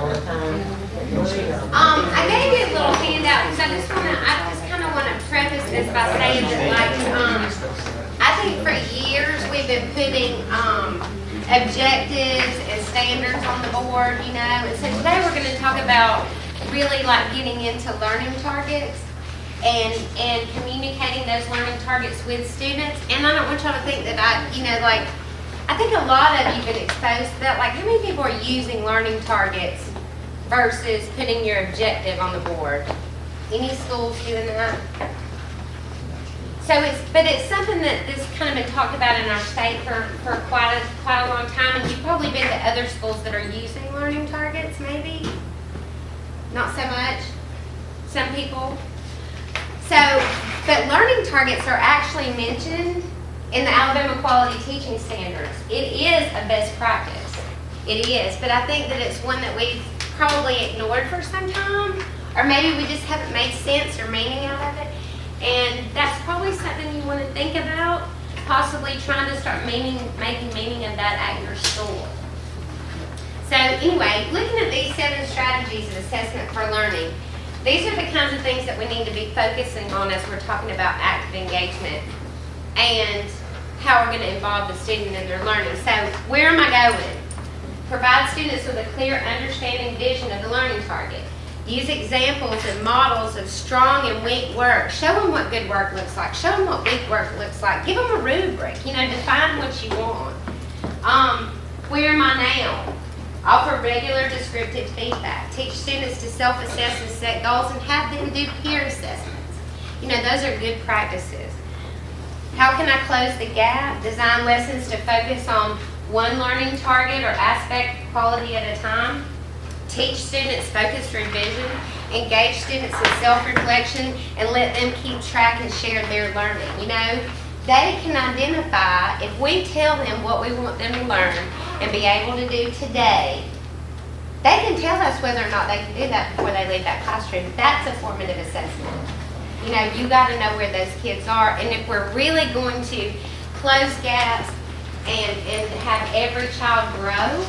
all the time? I gave you a little handout because I just kind of want to preface this by saying that, like, I think for years we've been putting objectives and standards on the board, you know. And so today we're going to talk about really like getting into learning targets and communicating those learning targets with students. And I don't want y'all to think that I think a lot of you have been exposed to that. Like, how many people are using learning targets versus putting your objective on the board? Any schools doing that? So it's something that this kind of been talked about in our state for quite a long time, and you've probably been to other schools that are using learning targets, maybe? Not so much? Some people? But learning targets are actually mentioned in the Alabama Quality Teaching Standards. It is a best practice. It is, but I think that it's one that we've probably ignored for some time, or maybe we just haven't made sense or meaning out of it. And that's probably something you want to think about, possibly trying to start making meaning of that at your school. So anyway, looking at these 7 strategies of assessment for learning, these are the kinds of things that we need to be focusing on as we're talking about active engagement and how we're going to involve the student in their learning. So where am I going? Provide students with a clear understanding vision of the learning target. Use examples and models of strong and weak work. Show them what good work looks like. Show them what weak work looks like. Give them a rubric. Define what you want. Where am I now? Offer regular descriptive feedback. Teach students to self-assess and set goals and have them do peer assessments. Those are good practices. How can I close the gap? Design lessons to focus on one learning target or aspect quality at a time. Teach students focused revision. Engage students in self-reflection and let them keep track and share their learning. They can identify, if we tell them what we want them to learn and be able to do today, they can tell us whether or not they can do that before they leave that classroom. That's a formative assessment. You got to know where those kids are. And if we're really going to close gaps and have every child grow,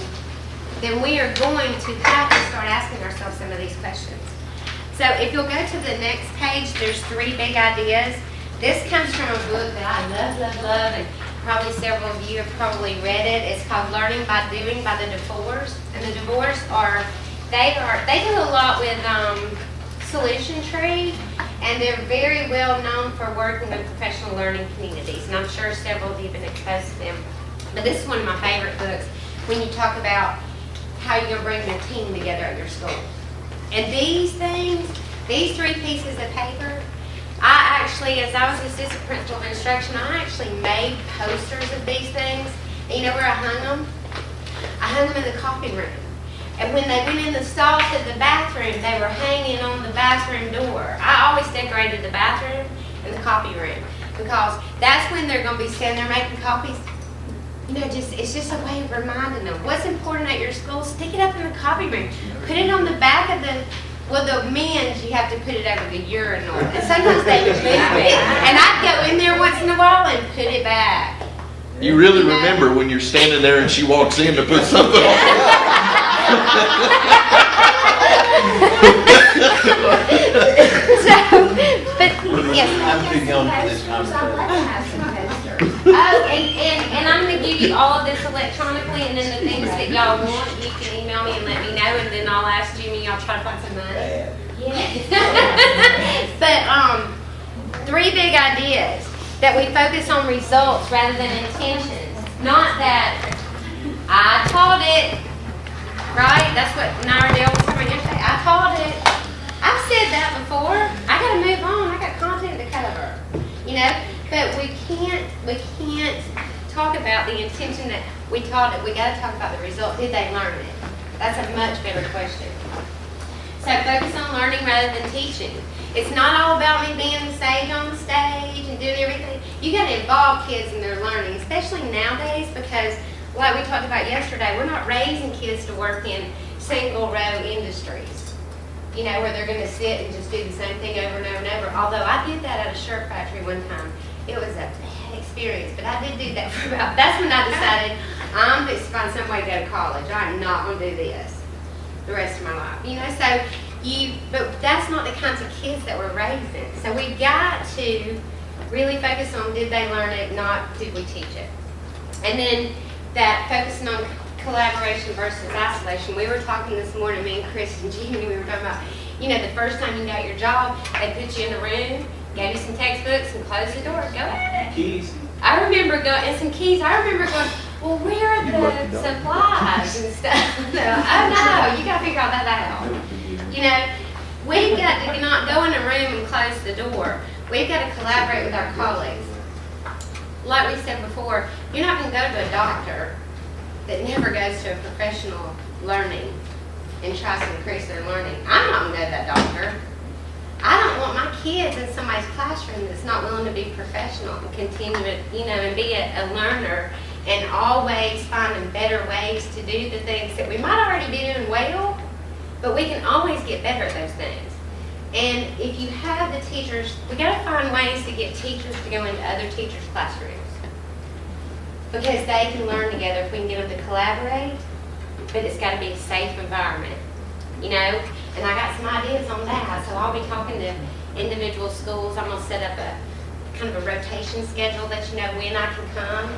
then we are going to have to start asking ourselves some of these questions. So if you'll go to the next page, there's 3 big ideas. This comes from a book that I love, and probably several of you have probably read it. It's called Learning by Doing by the DeVores. And the DeVores they do a lot with Solution Tree, and they're very well known for working with professional learning communities. And I'm sure several of you have been exposed to them. But this is one of my favorite books when you talk about how you're going to bring the team together at your school. And these things, these 3 pieces of paper, I actually, as I was assistant principal of instruction, I actually made posters of these things. And you know where I hung them? I hung them in the coffee room. And when they went in the stall to the bathroom, they were hanging on the bathroom door. I always decorated the bathroom and the coffee room because that's when they're going to be sitting there making copies. It's just a way of reminding them what's important at your school. Stick it up in the coffee room. Put it on the back of the men's, you have to put it over the urinal. And sometimes they would move it. And I'd go in there once in a while and put it back. You really remember when you're standing there and she walks in to put something on. I'm too young for this conversation. And I'm going to give you all of this electronically, and then the things that y'all want, you can email me and let me know, and then I'll ask Jimmy, y'all try to find some money. But 3 big ideas. That we focus on results rather than intentions. Not that I taught it, right? That's what Dale was talking about yesterday. I taught it. I've said that before. I got to move on. I got content to cover. But we can't talk about the intention that we taught it. We got to talk about the result. Did they learn it? That's a much better question. So focus on learning rather than teaching. It's not all about me being the sage on the stage and doing everything. You got to involve kids in their learning, especially nowadays, because like we talked about yesterday, we're not raising kids to work in single row industries, where they're going to sit and just do the same thing over and over and over. Although I did that at a shirt factory one time. It was a bad experience, but I did do that for that's when I decided I'm going to find some way to go to college. I'm not going to do this the rest of my you know, so but that's not the kinds of kids that we're raising. So we've got to really focus on did they learn it, not did we teach it. And then that focusing on collaboration versus isolation. We were talking this morning, me and Chris and Jimmy, we were talking about, you know, the first time you got your job, they put you in a room, gave you some textbooks and closed the door, go at it. Keys. I remember going, and some keys, I remember going, well, where are the supplies and stuff? So, oh no, you gotta figure all that out. You know, we've got to not go in a room and close the door. We've got to collaborate with our colleagues. Like we said before, you're not going to go to a doctor that never goes to a professional learning and tries to increase their learning. I'm not going to go to that doctor. I don't want my kids in somebody's classroom that's not willing to be professional and continue to, you know, and be a learner and always finding better ways to do the things that we might already be doing well, but we can always get better at those things. And if you have the teachers, we got to find ways to get teachers to go into other teachers' classrooms because they can learn together if we can get them to collaborate, but it's got to be a safe environment, you know? And I got some ideas on that, so I'll be talking to individual schools. I'm going to set up a kind of a rotation schedule that you know when I can come,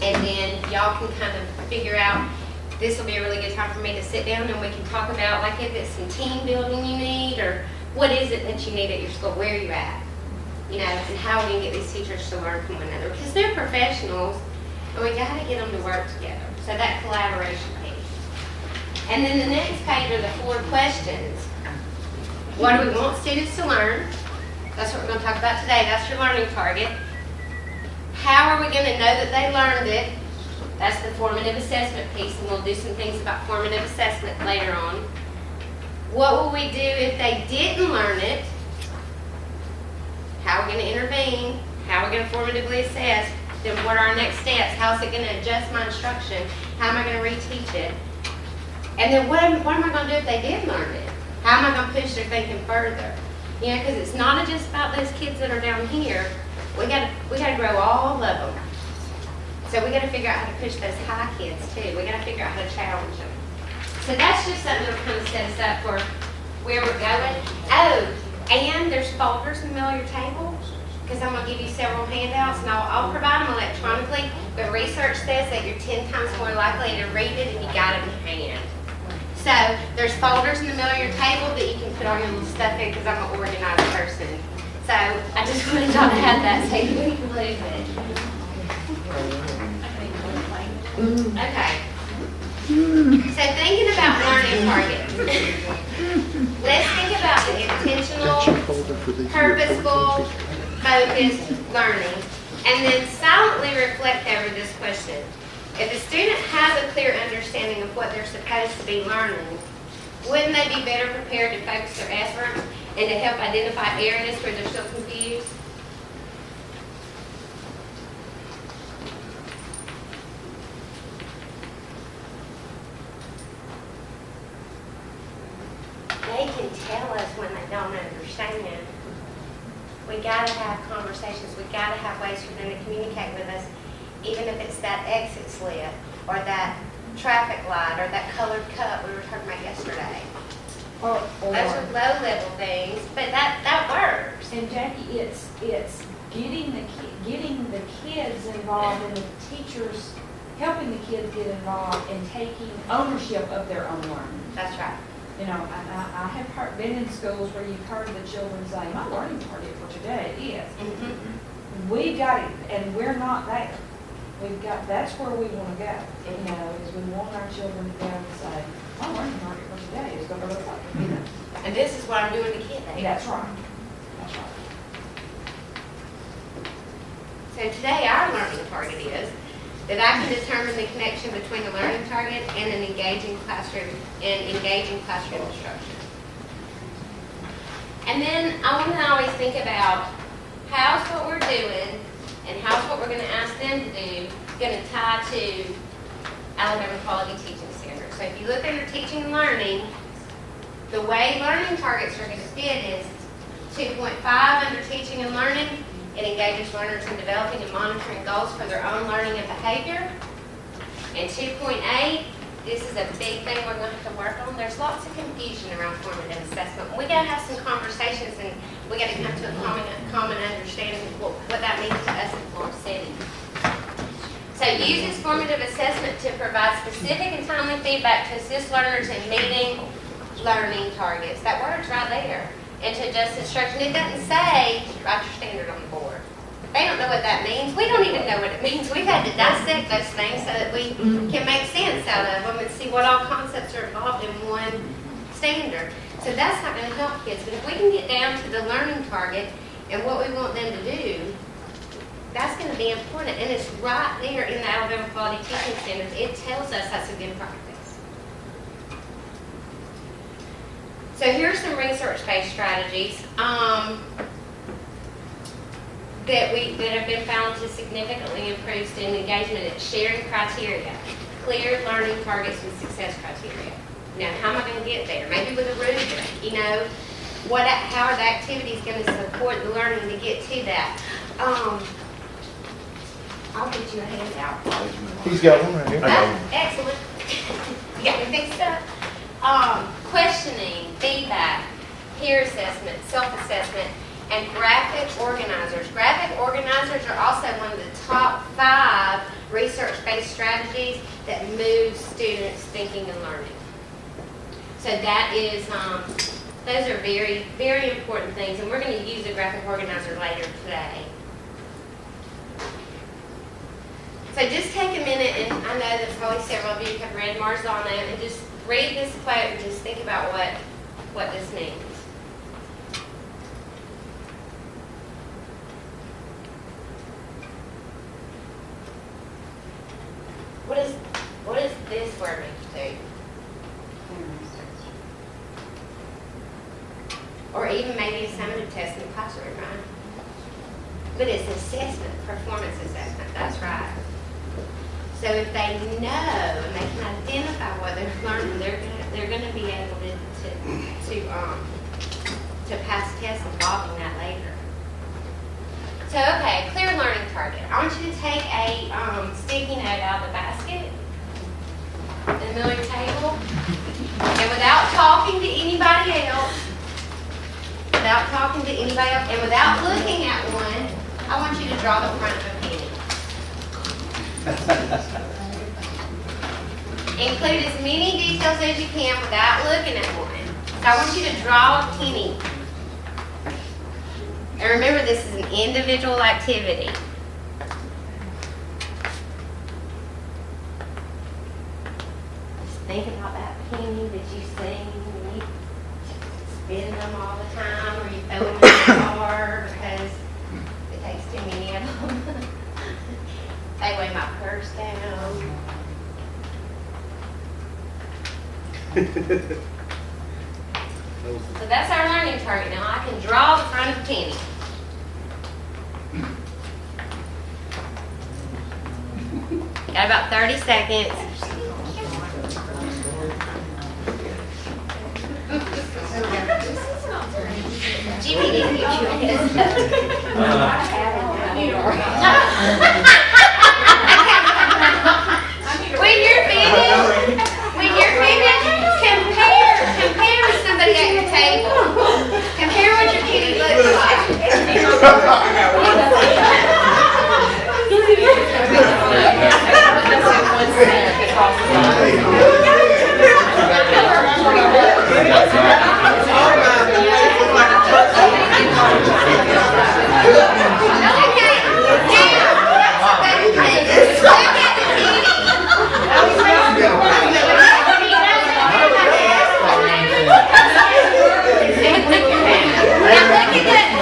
and then y'all can kind of figure out this will be a really good time for me to sit down and we can talk about like if it's some team building you need or what is it that you need at your school, where are you at, you know, and how we can get these teachers to learn from one another because they're professionals and we got to get them to work together. So that collaboration piece. And then the next page are the 4 questions. What do we want students to learn? That's what we're going to talk about today. That's your learning target. How are we going to know that they learned it? That's the formative assessment piece, and we'll do some things about formative assessment later on. What will we do if they didn't learn it? How are we going to intervene? How are we going to formatively assess? Then what are our next steps? How is it going to adjust my instruction? How am I going to reteach it? And then what am I going to do if they did learn it? How am I going to push their thinking further? You know, because it's not just about those kids that are down here. We got to grow all of them. So we got to figure out how to push those high kids too. We got to figure out how to challenge them. So that's just something that kind of set us up for where we're going. Oh, and there's folders in the middle of your table because I'm going to give you several handouts and I'll provide them electronically. But research says that you're 10 times more likely to read it if you got it in hand. So there's folders in the middle of your table that you can put all your little stuff in because I'm an organized person. So I just wanted y'all to have that so you can move it. Okay. So thinking about learning targets. Let's think about the intentional, purposeful, focused learning, and then silently reflect over this question. If a student has a clear understanding of what they're supposed to be learning, wouldn't they be better prepared to focus their efforts and to help identify areas where they're still confused? They can tell us when they don't understand. We got to have conversations. We got to have ways for them to communicate with us, even if it's that exit slip or that traffic light or that colored cup we were talking about yesterday. Those are low-level things, but that works. And Jackie, it's getting the kids involved and the teachers helping the kids get involved and taking ownership of their own learning. That's right. You know, I have been in schools where you've heard the children say, my learning target for today is. Mm-hmm. We've got it, and we're not there. That's where we want to go, you know, is we want our children to go and say, my learning target for today is going to look like, you know. And this is what I'm doing to kid day. That's right. That's right. So today our learning target is that I can determine the connection between the learning target and an engaging classroom instruction. And then I want to always think about how's what we're doing and how's what we're going to ask them to do going to tie to Alabama Quality Teaching Standards. So if you look under teaching and learning, the way learning targets are going to fit is 2.5 under teaching and learning. It engages learners in developing and monitoring goals for their own learning and behavior. And 2.8 this is a big thing we're going to have to work on. There's lots of confusion around formative assessment. We got to have some conversations, and we got to come to a common understanding of what that means to us in Florence City. So uses formative assessment to provide specific and timely feedback to assist learners in meeting learning targets. That word's right there. And to adjust instruction. It doesn't say write your standard on the board. They don't know what that means. We don't even know what it means. We've had to dissect those things so that we can make sense out of them and see what all concepts are involved in one standard. So that's not going to help kids. But if we can get down to the learning target and what we want them to do, that's going to be important. And it's right there in the Alabama Quality Teaching Standards. It tells us that's a good practice. So here's some research-based strategies that have been found to significantly improve student engagement. It's sharing criteria, clear learning targets with success criteria. Now, how am I going to get there? Maybe with a rubric, you know, how are the activities going to support the learning to get to that? I'll get you a handout. He's got one right here. Excellent. You got me fixed up. Questioning, feedback, peer assessment, self-assessment, and graphic organizers. Graphic organizers are also one of the top 5 research-based strategies that move students' thinking and learning. So that is, those are very, very important things, and we're going to use a graphic organizer later today. So just take a minute, and I know that probably several of you have read Marzano, and just read this quote and just think about what this means. What is this word mean to you? Or even maybe a summative test in the classroom, right? But it's assessment, performance assessment, that's right. So if they know and they can identify what they're learning, they're going to be able to pass tests involving that later. So okay, clear learning target. I want you to take a sticky note out of the basket in the middle of your table, and without talking to anybody else, and without looking at one, I want you to draw the front of a penny. Include as many details as you can without looking at one. So I want you to draw a penny. And remember, this is an individual activity. Just think about that penny that you see. You spend them all the time, or you throw them in the car because it takes too many of them. They weigh my purse down. So that's our learning target. Now I can draw the front of the penny. Got about 30 seconds. Jimmy didn't get you When you're finished, compare with somebody at your table. Compare what your penny looks like.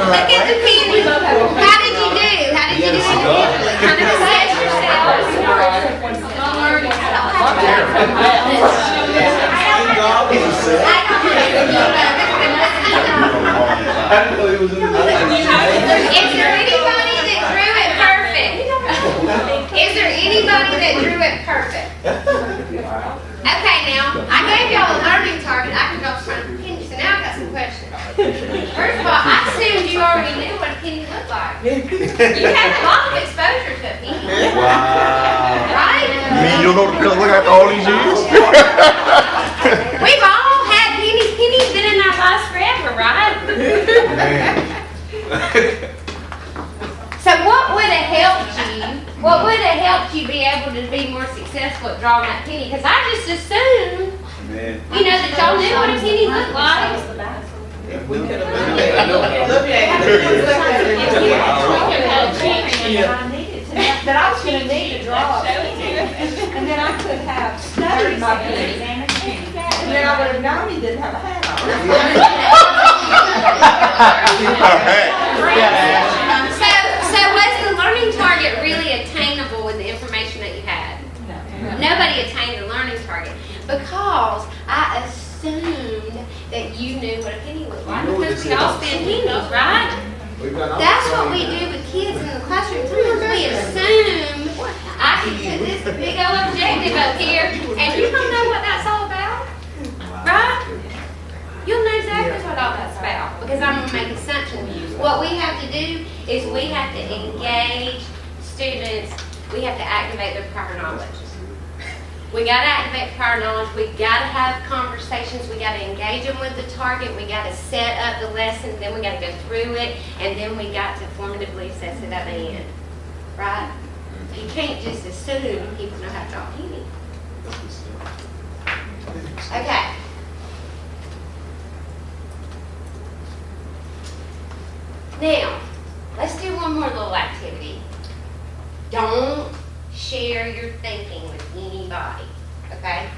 Look at the penny. How did you do? Kind of assess yourself. Is there anybody that drew it perfect? Is there anybody that drew it perfect? Okay, now, I gave y'all a learning target. I can draw the front of the penny. So now I've got some questions. First of all, I assumed you already knew what a penny looked like. You had a lot of exposure to a penny. Wow. Right? You don't know what the feeling like after all these years? We've all had pennies. Pennies been in our lives forever, right? So what would have helped you? What would have helped you be able to be more successful at drawing that penny? Because I just assumed, Man. you know, that y'all knew what a penny looked like. That I was gonna need to draw. And then I could have studied my pennies. And then I would have known he didn't have a hat on. So was the learning target really attainable with the information that you had? Nobody attained the learning target because I assumed that you knew what a penny looked like because we all spend pennies, right? That's what we do with kids in the classroom. Sometimes we assume I can put this big old objective up here and you don't know what that's all about, right? You'll know exactly what all that's about because I'm going to make assumptions. What we have to do is we have to engage students. We have to activate their prior knowledge. We got to activate prior knowledge. We got to have conversations. We got to engage them with the target. We got to set up the lesson. Then we got to go through it, and then we got to formatively assess it at the end. Right? You can't just assume people know how to draw penny. Okay. Now, let's do one more little activity. Don't share your thinking with anybody, okay?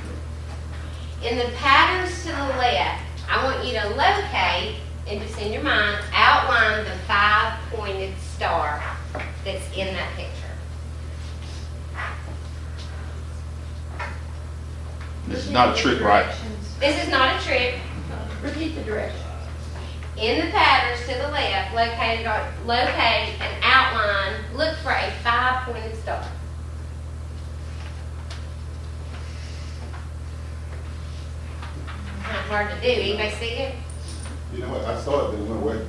In the patterns to the left, I want you to locate and just in your mind, outline the 5-pointed star that's in that picture. This is not a trick, right? This is not a trick. Repeat the directions. In the patterns to the left, locate and outline, look for a 5-pointed star. Kind of hard to do. Anybody see it? You know what, I saw it, but it went away.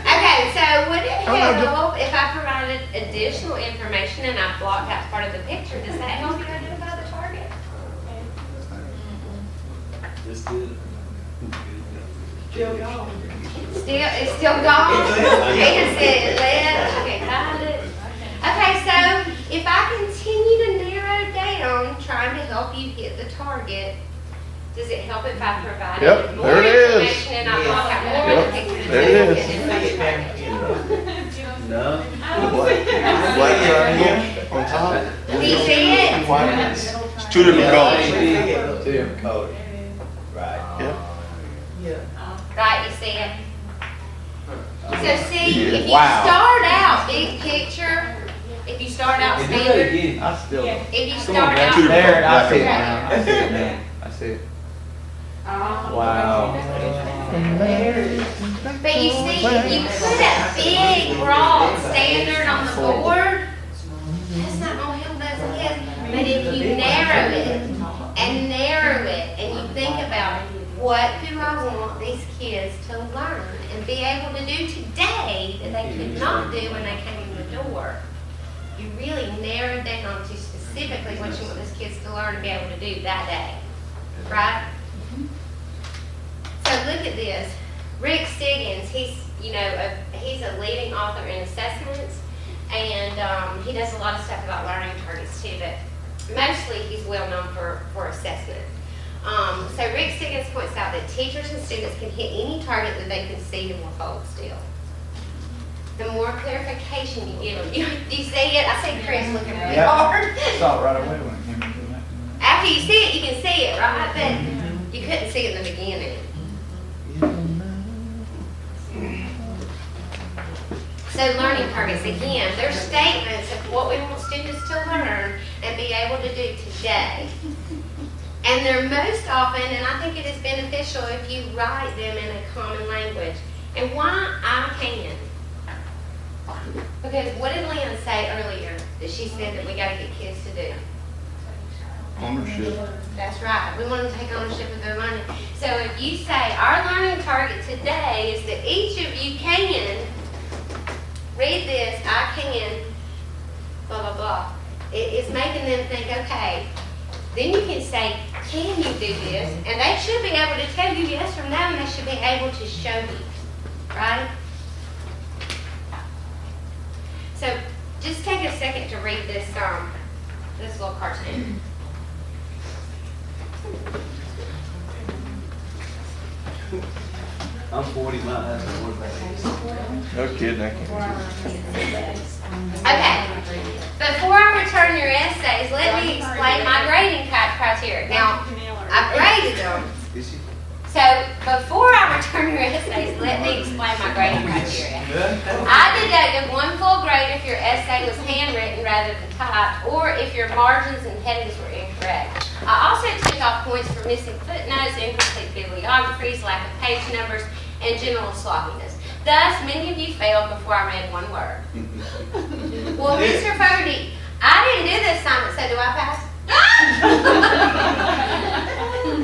Okay, so would it help if I provided additional information and I blocked out part of the picture? Does that help you identify the target? Just do it. It's still gone? It said left. Okay, got it. Okay, so if I continue to narrow down trying to help you hit the target, does it help if I provide Yep, more there it is. information and I block out more of the picture? There it is. No. The black triangle on top. Do you see it? It's two different colors. Two different colors. Right. Yeah. Right, you see it? So see, if you Wow. start out big picture, if you start out standard, I still. if you start out, Two different There, I see it colors. now. I see it now. I see it. Wow. but you see, if you put a big, broad standard on the board, that's not gonna help those kids. But if you narrow it, and you think about what do I want these kids to learn and be able to do today that they could not do when they came in the door, you really narrow down to specifically what you want these kids to learn and be able to do that day, right? So look at this. Rick Stiggins, he's a leading author in assessments, and he does a lot of stuff about learning targets too, but mostly he's well known for assessment. So Rick Stiggins points out that teachers and students can hit any target that they can see and will hold still. The more clarification you give them, do you see it? I see Chris looking really hard. Saw it right away when it came into that. After you see it, you can see it, right? But you couldn't see it in the beginning. So learning targets, again, they're statements of what we want students to learn and be able to do today. And they're most often, and I think it is beneficial if you write them in a common language. And why I can? Because what did Lynn say earlier that she said that we got to get kids to do? Ownership. That's right. We want them to take ownership of their learning. So if you say, our learning target today is that each of you can read this, I can, blah, blah, blah. It's making them think, okay, then you can say, can you do this? And they should be able to tell you yes or no, and they should be able to show you, right? So just take a second to read this little cartoon. I'm 40 miles. What about you? No kidding, I can't. Okay, before I return your essays, let me explain my grading criteria. Now, I've graded them, Is she? so before I return your essays, let me explain my grading criteria. I deducted 1 full grade if your essay was handwritten rather than typed, or if your margins and headings were incorrect. I also took off points for missing footnotes, incomplete bibliographies, lack of page numbers, and general sloppiness. Thus, many of you failed before I read 1 word. Well, Mr. Fogarty, I didn't do the assignment, so do I pass?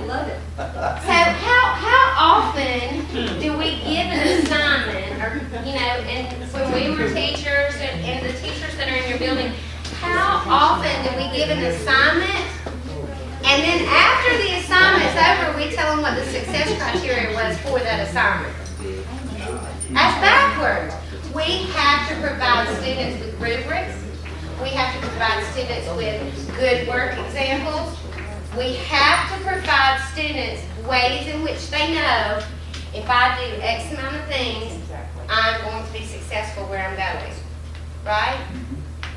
Love it. So how often do we give an assignment, or, and when we were teachers and the teachers that are in your building, how often do we give an assignment, and then after the assignment's over, we tell them what the success criteria was for that assignment? That's backwards. We have to provide students with rubrics. We have to provide students with good work examples. We have to provide students ways in which they know, if I do X amount of things, I'm going to be successful where I'm going. Right?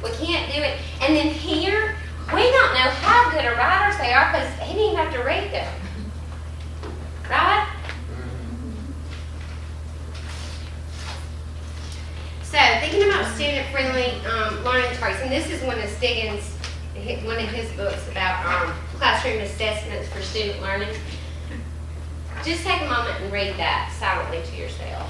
We can't do it. And then here, we don't know how good of writers they are because he didn't even have to read them. Right? So, thinking about student-friendly learning targets, and this is one of Stiggins' one of his books about classroom assessments for student learning. Just take a moment and read that silently to yourself.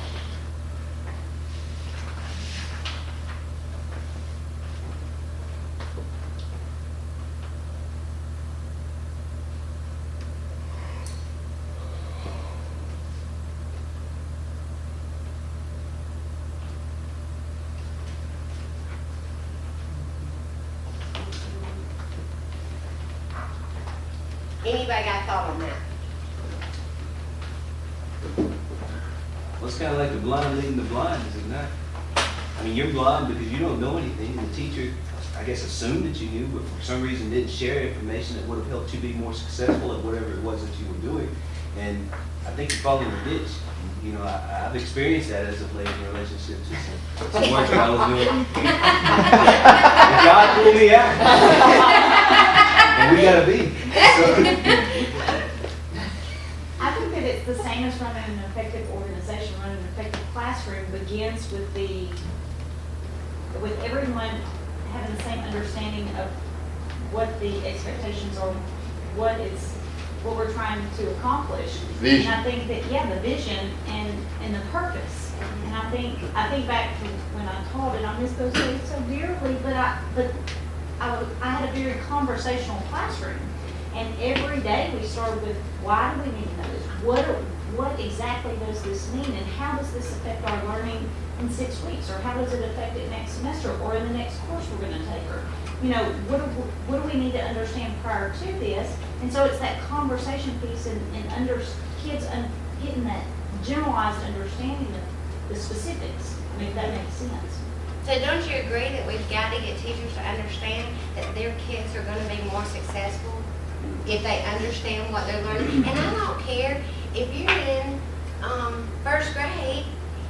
Anybody got a thought on that? Well, it's kind of like the blind leading the blind, is it not? I mean, you're blind because you don't know anything, and the teacher, I guess, assumed that you knew, but for some reason didn't share information that would have helped you be more successful at whatever it was that you were doing. And I think you're falling in the ditch. I've experienced that as of late in relationships. Some work that I was doing. And God pulled me out. And we gotta be. I think that it's the same as running an effective organization. Running an effective classroom begins with everyone having the same understanding of what the expectations are, what we're trying to accomplish. Vision. And I think that, the vision and the purpose. And I think back to when I taught, and I miss those days so dearly, but I had a very conversational classroom. And every day we started with, why do we need to know this? What exactly does this mean? And how does this affect our learning in 6 weeks? Or how does it affect it next semester? Or in the next course we're going to take? Or, what do we need to understand prior to this? And so it's that conversation piece and kids getting that generalized understanding of the specifics. I mean, if that makes sense. So don't you agree that we've got to get teachers to understand that their kids are going to be more successful if they understand what they're learning? And I don't care if you're in first grade,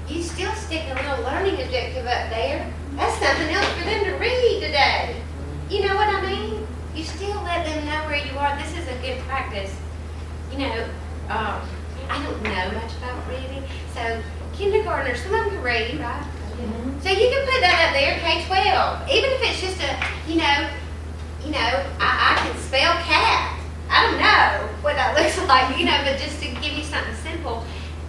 you still stick a little learning objective up there. That's something else for them to read today. You know what I mean? You still let them know where you are. This is a good practice. I don't know much about reading, so kindergartners, some of them can read, right? So you can put that up there, K-12. Even if it's just I can spell cat. I don't know what that looks like, but just to give you something simple,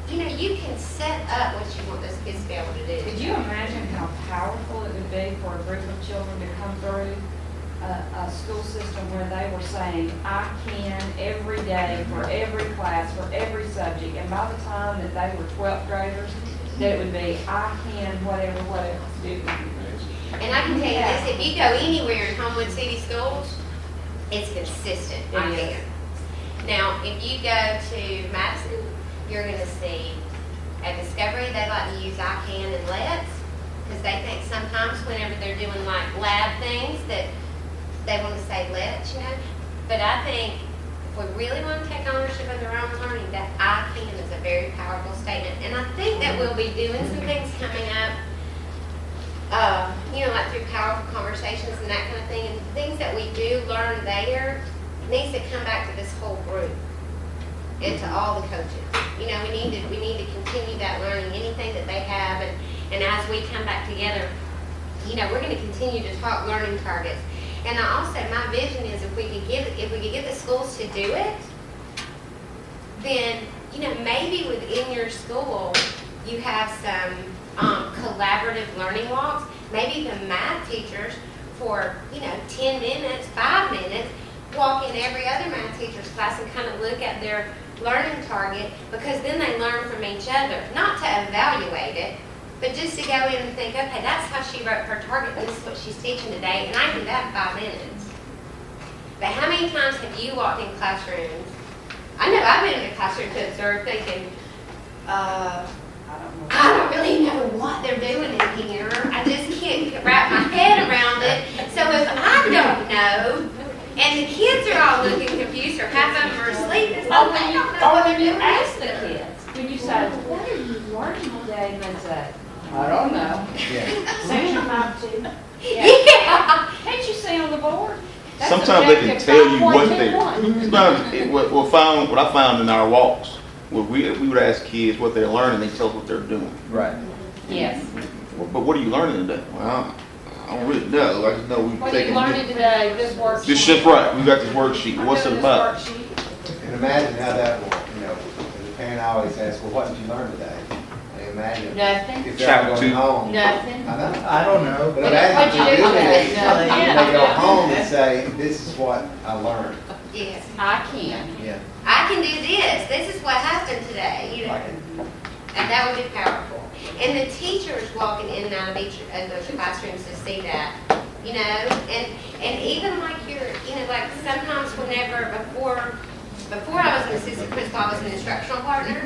you can set up what you want those kids to be able to do. Could you imagine how powerful it would be for a group of children to come through a school system where they were saying, I can every day for every class, for every subject, and by the time that they were 12th graders, that it would be, I can whatever student. And I can tell you this, if you go anywhere in Homewood City Schools, it's consistent, I It is. can. Now, if you go to Madison, you're gonna see at Discovery, they like to use I can and let's, because they think sometimes whenever they're doing like lab things that they want to say let's, you know. But I think if we really want to take ownership of their own learning, that I can is a very powerful statement. And I think that we'll be doing some things coming up, you know, like through powerful conversations and that kind of thing. And things that we do learn there needs to come back to this whole group and to all the coaches. You know, we need to continue that learning, anything that they have, and as we come back together, you know, we're going to continue to talk learning targets. And I also, my vision is if we could get the schools to do it, then, you know, maybe within your school you have some collaborative learning walks. Maybe the math teachers for, you know, 10 minutes, 5 minutes, walk in every other math teacher's class and kind of look at their learning target, because then they learn from each other, not to evaluate it, but just to go in and think, okay, that's how she wrote her target, and this is what she's teaching today, and I do that in 5 minutes. But how many times have you walked in classrooms? I know I've been in a classroom to observe thinking, I don't really know what they're doing in here. I just can't wrap my head around it. So if I don't know, and the kids are all looking confused, or half of them are asleep, it's like they don't know what they're When you doing. ask the kids, when you say, what are you learning today, and they say, I don't know. Section 5-2. Yeah. Can't you see on the board? That's Sometimes they can objective tell you what they, 5.21. sometimes, what I found in our walks, where we would ask kids what they're learning, they tell us what they're doing. Right. Yes. But what are you learning today? Well, I don't really know, I just know we've What are you taken. learning today, this worksheet? This shit's right, we got this worksheet, what's it This about? worksheet. And imagine how that will, you know, as a parent, I always ask, well, what did you learn today? And imagine Nothing. if they're Chapter going two. home. Nothing. I know. I don't know. But What imagine you if do you do today? that, Nothing. and they go home and say, this is what I learned. Yes. I can. Yeah. I can do this. This is what happened today, you know. And that would be powerful. And the teachers walking in and out of each of those classrooms to see that, you know, and even like you know, like sometimes before I was an assistant principal, I was an instructional partner,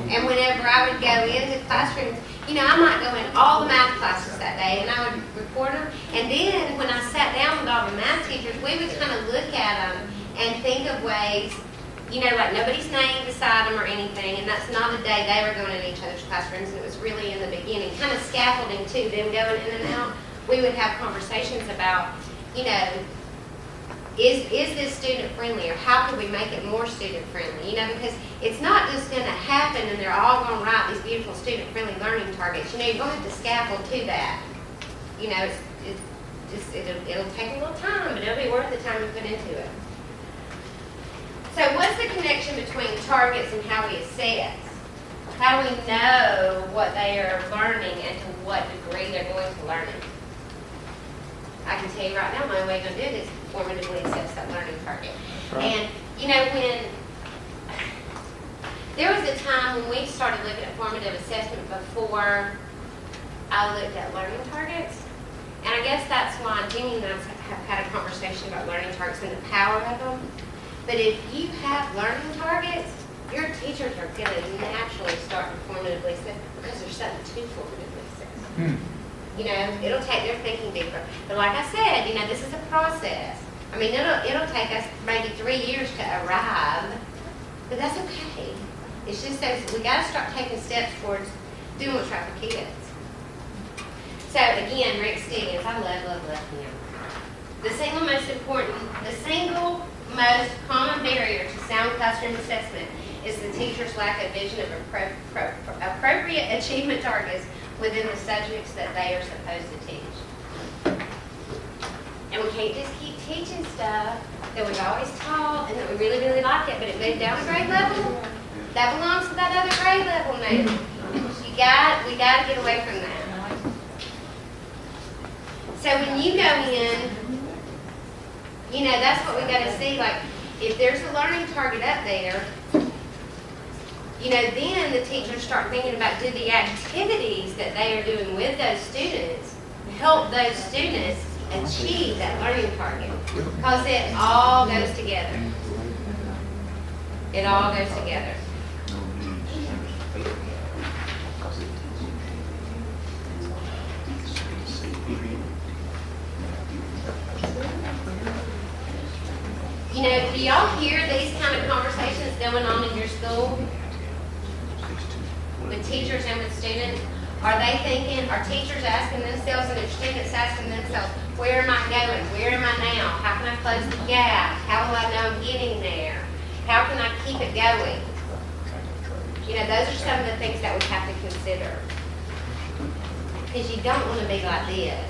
and whenever I would go into classrooms, you know, I might go in all the math classes that day, and I would record them, and then when I sat down with all the math teachers, we would kind of look at them and think of ways, you know, like nobody's name beside them or anything, and that's not the day they were going in each other's classrooms, and it was really in the beginning, kind of scaffolding too, them going in and out. We would have conversations about, you know, is this student friendly, or how can we make it more student friendly? You know, because it's not just going to happen and they're all going to write these beautiful student friendly learning targets. You know, you're going to have to scaffold to that. You know, it'll take a little time, but it'll be worth the time you put into it. So what's the connection between targets and how we assess? How do we know what they are learning and to what degree they're going to learn it? I can tell you right now, my only way to do it is formatively assess that learning target. Right. And, you know, when there was a time when we started looking at formative assessment before I looked at learning targets. And I guess that's why Jimmy and I have had a conversation about learning targets and the power of them. But if you have learning targets, your teachers are going to naturally start to formatively assess because there's something to formatively assess. You know, it'll take their thinking deeper. But like I said, you know, this is a process. I mean, it'll take us maybe 3 years to arrive, but that's okay. It's just that we got to start taking steps towards doing what's right for kids. So again, Rick Stiggins, I love him. The single most common barrier to sound classroom assessment is the teacher's lack of vision of appropriate achievement targets within the subjects that they are supposed to teach. And we can't just keep teaching stuff that we've always taught and that we really, really like it, but it moved down a grade level. That belongs to that other grade level now. We got to get away from that. So when you go in You know, that's what we gotta see, like, if there's a learning target up there, you know, then the teachers start thinking about, do the activities that they are doing with those students help those students achieve that learning target? Because it all goes together. It all goes together. You know, do y'all hear these kind of conversations going on in your school? With teachers and with students? Are they thinking, are teachers asking themselves and their students asking themselves, where am I going? Where am I now? How can I close the gap? How will I know I'm getting there? How can I keep it going? You know, those are some of the things that we have to consider. Because you don't want to be like this.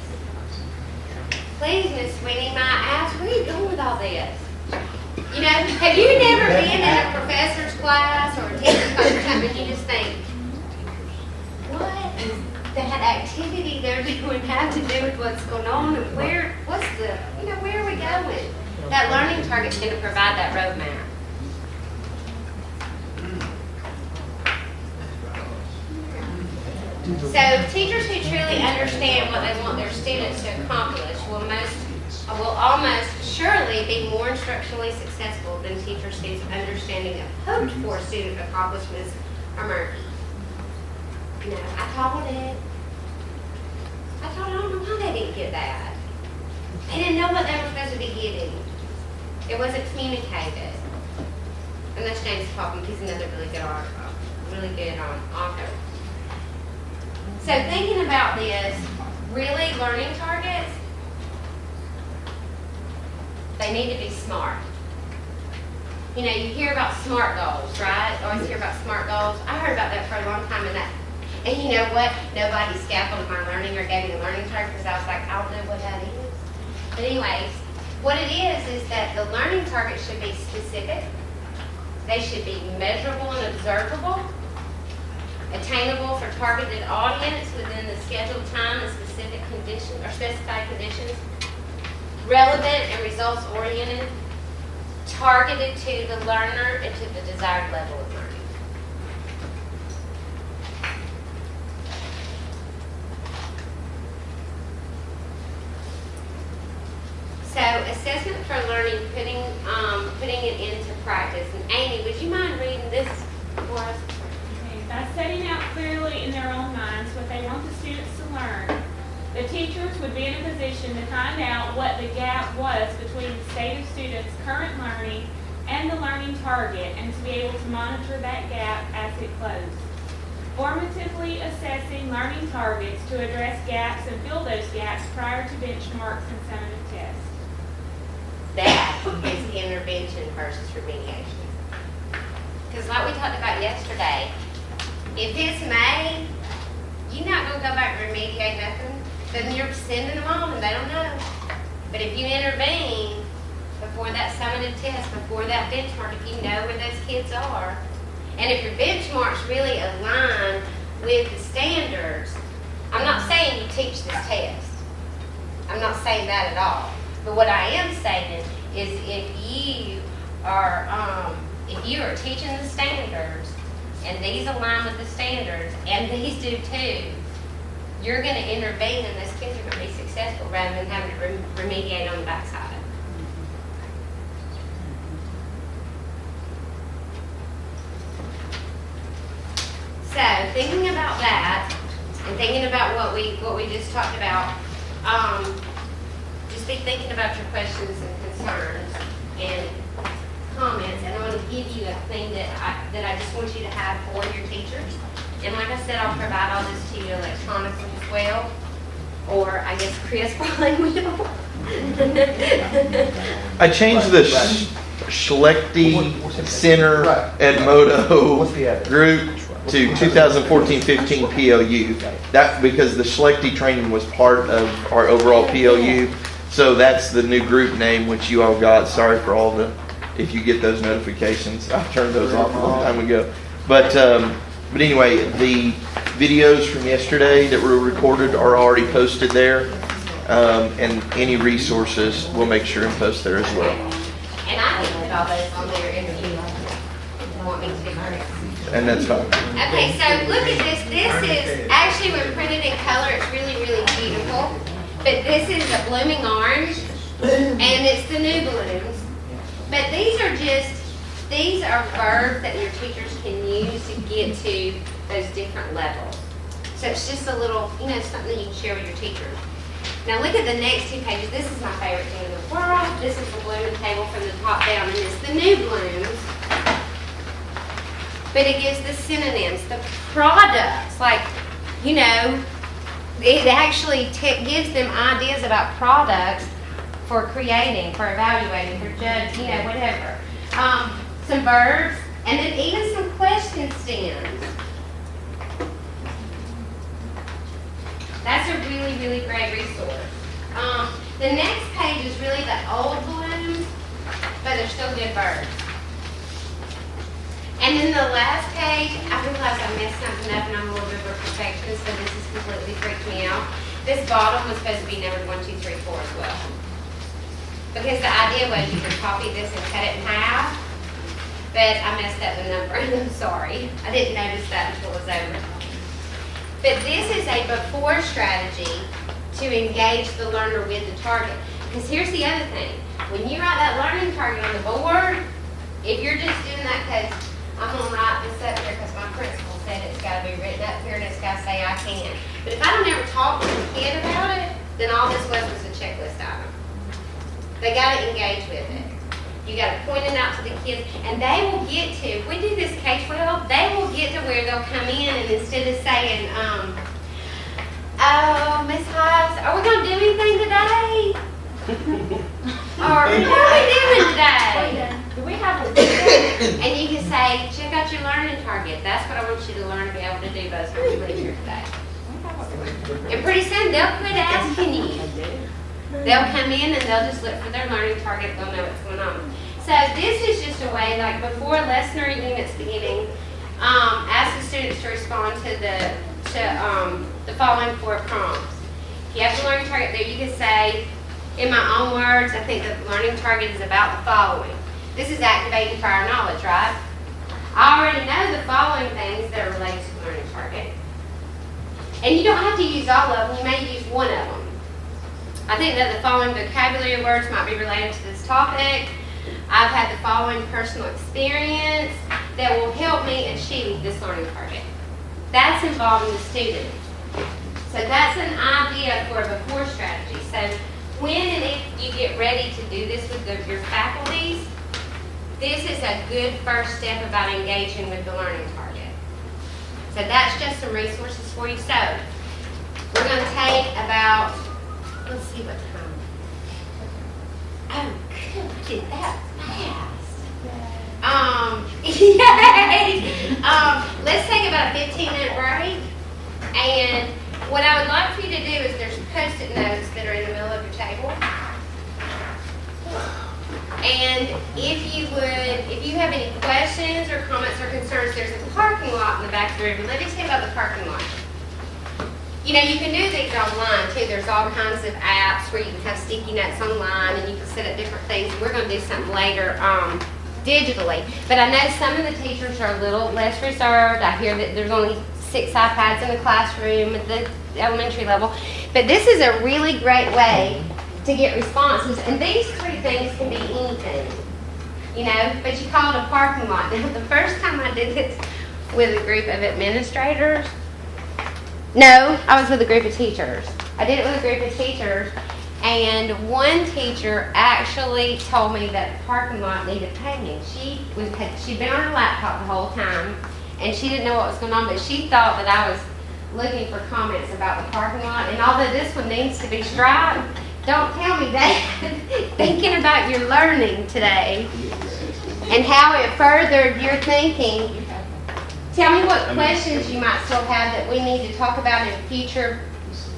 Please, Miss Sweeney, my ass, where are you going with all this? You know, have you never been in a professor's class or a teacher's class or something and you just think, what is that activity they're doing have to do with what's going on and what's the, you know, where are we going? That learning target's going to provide that roadmap. So teachers who truly understand what they want their students to accomplish will almost surely be more instructionally successful than teachers whose understanding of hoped-for student accomplishments are murky. You know, I taught I don't know why they didn't get that. They didn't know what they were supposed to be getting. It wasn't communicated. And that's James Popham. He's another really good author. So thinking about this, really learning targets, they need to be smart. You know, you hear about SMART goals, right? Always hear about SMART goals. I heard about that for a long time, and you know what? Nobody scaffolded my learning or gave me a learning target because I was like, I don't know what that is. But anyways, what it is that the learning target should be specific. They should be measurable and observable, attainable for targeted audience within the scheduled time and specific conditions or specified conditions, relevant and results oriented, targeted to the learner and to the desired level of learning. So assessment for learning, putting it into practice. And Amy, would you mind reading this for us? By setting out clearly in their own minds what they want the students to learn, the teachers would be in a position to find out what the gap was between the state of students' current learning and the learning target, and to be able to monitor that gap as it closed. Formatively assessing learning targets to address gaps and fill those gaps prior to benchmarks and summative tests. That is intervention versus remediation. Because like we talked about yesterday, if it's May, you're not going to go back and remediate nothing. Then you're sending them on and they don't know. But if you intervene before that summative test, before that benchmark, if you know where those kids are, and if your benchmarks really align with the standards, I'm not saying you teach this test. I'm not saying that at all. But what I am saying is if you are teaching the standards, and these align with the standards, and these do too, you're going to intervene and those kids are going to be successful rather than having to remediate on the backside. So thinking about that and thinking about what we just talked about, just be thinking about your questions and concerns and comments, and I want to give you a thing that I just want you to have for your teachers. And like I said, I'll provide all this to you electronically as well, or I guess Chris probably will. I changed the Schlechte Center Edmodo group to 2014-15 PLU. That because the Schlechte training was part of our overall PLU. So that's the new group name which you all got. Sorry for all the, if you get those notifications. I turned those off a long time ago. But anyway, the videos from yesterday that were recorded are already posted there. And any resources, we'll make sure and post there as well. And I can put all those on there if you want me to do that. And that's fine. Okay, so look at this. This is, actually when printed in color, it's really, really beautiful. But this is a blooming orange, and it's the new balloons. But these are verbs that your teachers can use to get to those different levels. So it's just a little, something that you can share with your teachers. Now look at the next 2 pages. This is my favorite thing in the world. This is the blooming table from the top down, and it's the new blooms. But it gives the synonyms, the products, it actually gives them ideas about products for creating, for evaluating, for judging, whatever. Some verbs, and then even some question stems. That's a really, really great resource. The next page is really the old blooms, but they're still good verbs. And then the last page, I realized I messed something up and I'm a little bit of a perfectionist, so this has completely freaked me out. This bottom was supposed to be numbered 1, 2, 3, 4 as well. Because the idea was you could copy this and cut it in half, but I messed up the number, and I'm sorry. I didn't notice that until it was over. But this is a before strategy to engage the learner with the target. Because here's the other thing. When you write that learning target on the board, if you're just doing that because I'm going to write this up here because my principal said it's got to be written up here and it's got to say I can. But if I don't ever talk to the kid about it, then all this was a checklist item. They got to engage with it. You got to point it out to the kids, and they will get to, if we do this K-12, they will get to where they'll come in and instead of saying, oh, Miss Hives, are we going to do anything today? Or what are we doing today? Do we have a, And you can say, check out your learning target. That's what I want you to learn to be able to do by the time you leave here today. And pretty soon they'll quit asking you. They'll come in and they'll just look for their learning target. They'll know what's going on. So this is just a way, like before lesson or units beginning, ask the students to respond to the following 4 prompts. If you have the learning target there, you can say, in my own words, I think the learning target is about the following. This is activating prior knowledge, right? I already know the following things that are related to the learning target. And you don't have to use all of them. You may use one of them. I think that the following vocabulary words might be related to this topic. I've had the following personal experience that will help me achieve this learning target. That's involving the student. So that's an idea for a before strategy. So when and if you get ready to do this with your faculties, this is a good first step about engaging with the learning target. So that's just some resources for you. So we're going to take about, let's see what time. Oh, good, I did that fast. Yay! Let's take about a 15-minute break. And what I would like for you to do is there's Post-it notes that are in the middle of your table. And if you have any questions or comments or concerns, there's a parking lot in the back of the room. But let me tell you about the parking lot. You can do these online too. There's all kinds of apps where you can have sticky notes online and you can set up different things. We're going to do something later digitally. But I know some of the teachers are a little less reserved. I hear that there's only 6 iPads in the classroom at the elementary level. But this is a really great way to get responses. And these 3 things can be anything, but you call it a parking lot. Now, the first time I did this with a group of administrators, no, I was with a group of teachers. I did it with a group of teachers, and one teacher actually told me that the parking lot needed painting. She'd been on her laptop the whole time, and she didn't know what was going on, but she thought that I was looking for comments about the parking lot. And although this one needs to be striped, don't tell me that. Thinking about your learning today and how it furthered your thinking. Tell me what questions you might still have that we need to talk about in future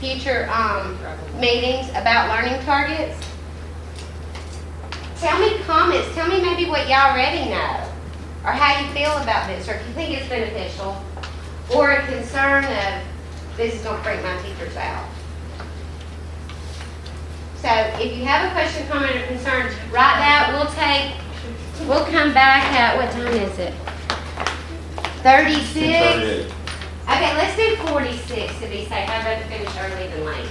meetings about learning targets. Tell me comments. Tell me maybe what you already know, or how you feel about this, or if you think it's beneficial, or a concern of this is going to freak my teachers out. So if you have a question, comment, or concern, write that. We'll come back at, what time is it? 36? Okay, let's do 46 to be safe. I'd rather finish early than late.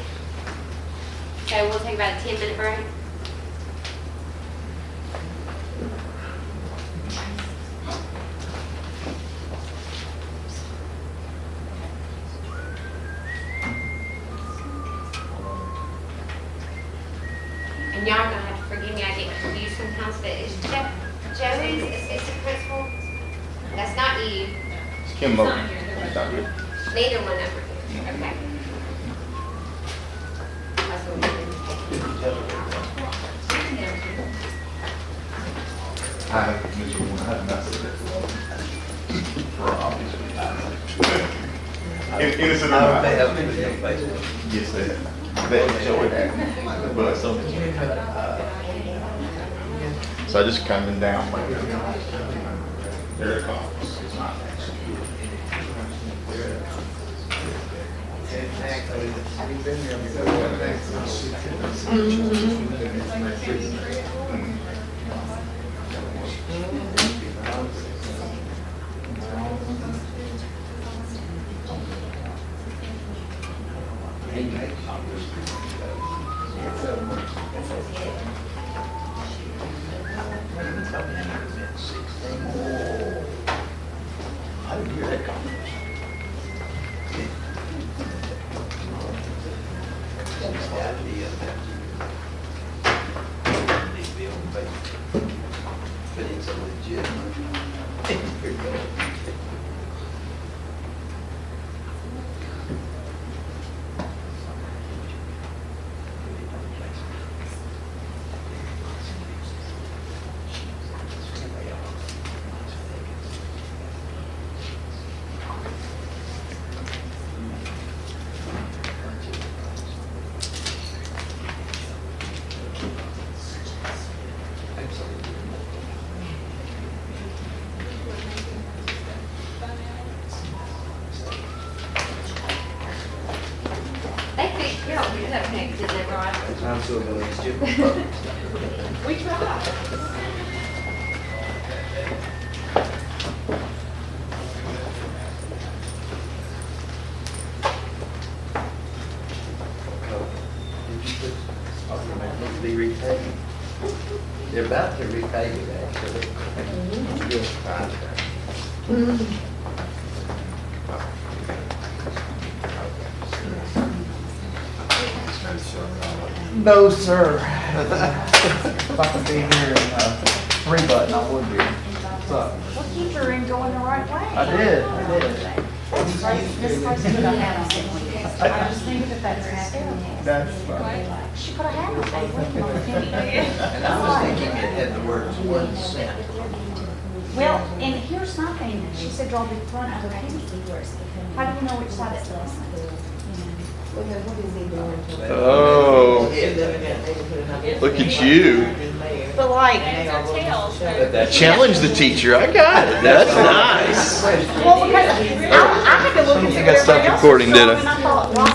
So we'll take about a 10-minute break. And y'all are gonna have to forgive me, I get confused sometimes, but is Joey's assistant principal? That's not you. It's Kim Moore. Neither one over here. Okay. That's what we did. I have Mr. Warren, I have not said that for obvious reasons. Innocent or not. Yes, they have. But so I just kind of been down. There it comes. It's not actually. I didn't hear that conversation. But it's a legitimate. They fixed, you don't do that next, did they, Rod? I'm still going to We tried. Be repaid. They're about to repay you, actually. Good contract. No, sir. If I could be here in 3 button, I would be. So, Well, keep her in going the right way. I did. This person could have had on it. I just think that that's happening. That's fine. She could have had it. And I was thinking it had the words 1 cent. Well, and here's my thing, she said draw the front of the page. How do you know which side it's this? Oh, look at you. But like, Heads or tails, so Challenge the teacher. I got it. That's nice. well, because I had to look into I got stopped everybody else's recording, did I? song, and I thought, Robin